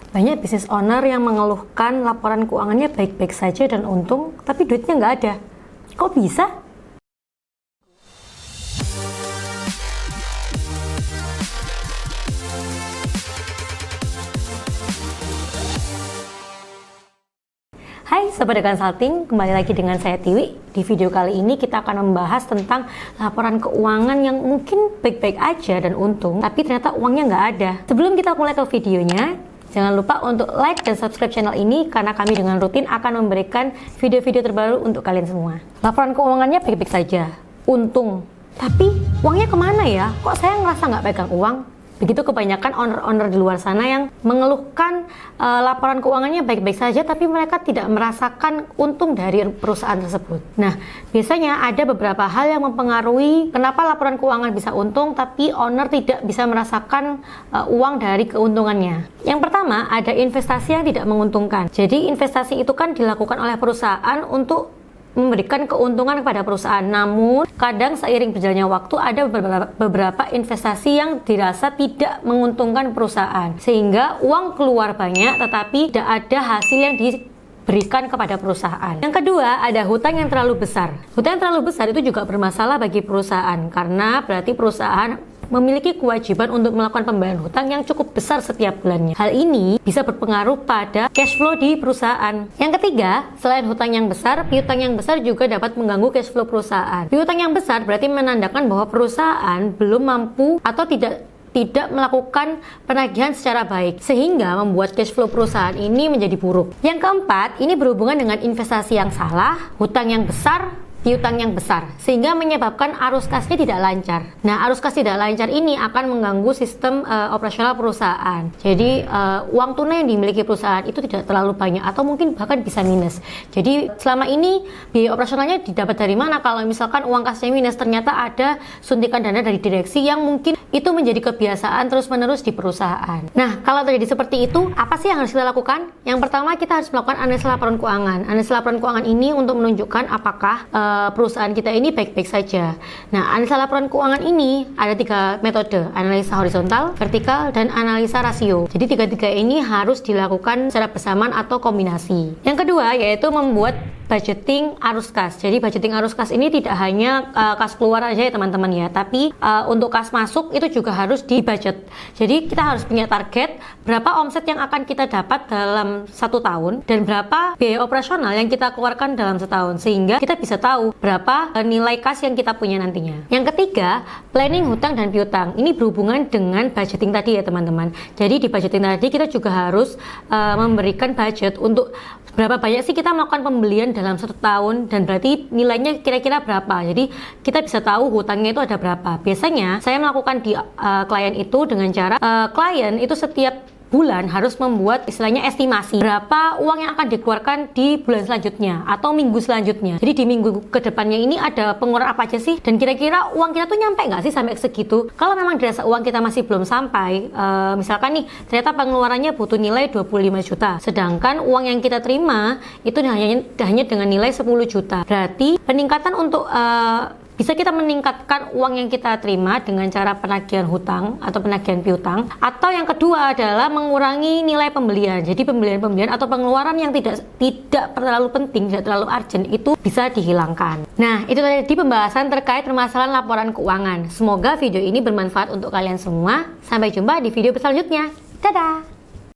Banyak business owner yang mengeluhkan laporan keuangannya baik-baik saja dan untung, tapi duitnya nggak ada. Kok bisa? Hai Sobat Consulting, kembali lagi dengan saya Tiwi. Di video kali ini kita akan membahas tentang laporan keuangan yang mungkin baik-baik aja dan untung, tapi ternyata uangnya nggak ada. Sebelum kita mulai ke videonya, jangan lupa untuk like dan subscribe channel ini karena kami dengan rutin akan memberikan video-video terbaru untuk kalian semua. Laporan keuangannya baik-baik saja, untung, tapi uangnya kemana ya? Kok saya ngerasa nggak pegang uang? Begitu kebanyakan owner-owner di luar sana yang mengeluhkan laporan keuangannya baik-baik saja, tapi mereka tidak merasakan untung dari perusahaan tersebut. Nah, biasanya ada beberapa hal yang mempengaruhi kenapa laporan keuangan bisa untung, tapi owner tidak bisa merasakan uang dari keuntungannya. Yang pertama, ada investasi yang tidak menguntungkan. Jadi, investasi itu kan dilakukan oleh perusahaan untuk memberikan keuntungan kepada perusahaan. Namun, kadang seiring berjalannya waktu ada beberapa investasi yang dirasa tidak menguntungkan perusahaan. Sehingga uang keluar banyak tetapi tidak ada hasil yang diberikan kepada perusahaan. Yang kedua, ada hutang yang terlalu besar. Hutang yang terlalu besar itu juga bermasalah bagi perusahaan karena berarti perusahaan memiliki kewajiban untuk melakukan pembayaran hutang yang cukup besar setiap bulannya. Hal ini bisa berpengaruh pada cash flow di perusahaan. Yang ketiga, selain hutang yang besar, piutang yang besar juga dapat mengganggu cash flow perusahaan. Piutang yang besar berarti menandakan bahwa perusahaan belum mampu atau tidak melakukan penagihan secara baik, sehingga membuat cash flow perusahaan ini menjadi buruk. Yang keempat, ini berhubungan dengan investasi yang salah, hutang yang besar, piutang yang besar, sehingga menyebabkan arus kasnya tidak lancar. Nah, arus kas tidak lancar ini akan mengganggu sistem operasional perusahaan. Jadi, uang tunai yang dimiliki perusahaan itu tidak terlalu banyak atau mungkin bahkan bisa minus. Jadi, selama ini biaya operasionalnya didapat dari mana? Kalau misalkan uang kasnya minus, ternyata ada suntikan dana dari direksi yang mungkin itu menjadi kebiasaan terus-menerus di perusahaan. Nah, kalau terjadi seperti itu, apa sih yang harus kita lakukan? Yang pertama, kita harus melakukan analisa laporan keuangan. Analisa laporan keuangan ini untuk menunjukkan apakah perusahaan kita ini baik-baik saja. Nah, analisa laporan keuangan ini ada 3 metode, analisa horizontal, vertikal, dan analisa rasio. Jadi 3 ini harus dilakukan secara bersamaan atau kombinasi. Yang kedua yaitu membuat budgeting arus kas. Jadi budgeting arus kas ini tidak hanya kas keluar aja ya teman-teman ya, tapi untuk kas masuk itu juga harus dibudget. Jadi kita harus punya target berapa omset yang akan kita dapat dalam 1 tahun dan berapa biaya operasional yang kita keluarkan dalam setahun, sehingga kita bisa tahu berapa nilai kas yang kita punya nantinya. Yang ketiga, planning hutang dan piutang. Ini berhubungan dengan budgeting tadi ya teman-teman. Jadi di budgeting tadi kita juga harus memberikan budget untuk berapa banyak sih kita melakukan pembelian dalam 1 tahun dan berarti nilainya kira-kira berapa. Jadi kita bisa tahu hutangnya itu ada berapa. Biasanya saya melakukan di klien itu dengan cara klien itu setiap bulan harus membuat istilahnya estimasi berapa uang yang akan dikeluarkan di bulan selanjutnya atau minggu selanjutnya. Jadi di minggu kedepannya ini ada pengeluaran apa aja sih, dan kira-kira uang kita tuh nyampe nggak sih sampai segitu. Kalau memang dirasa uang kita masih belum sampai, misalkan nih ternyata pengeluarannya butuh nilai 25 juta, sedangkan uang yang kita terima itu hanya dengan nilai 10 juta. Berarti peningkatan untuk bisa kita meningkatkan uang yang kita terima dengan cara penagihan hutang atau penagihan piutang, atau yang kedua adalah mengurangi nilai pembelian. Jadi pembelian atau pengeluaran yang tidak terlalu penting, tidak terlalu urgent itu bisa dihilangkan. Nah, itu tadi pembahasan terkait permasalahan laporan keuangan. Semoga video ini bermanfaat untuk kalian semua. Sampai jumpa di video selanjutnya. Dadah!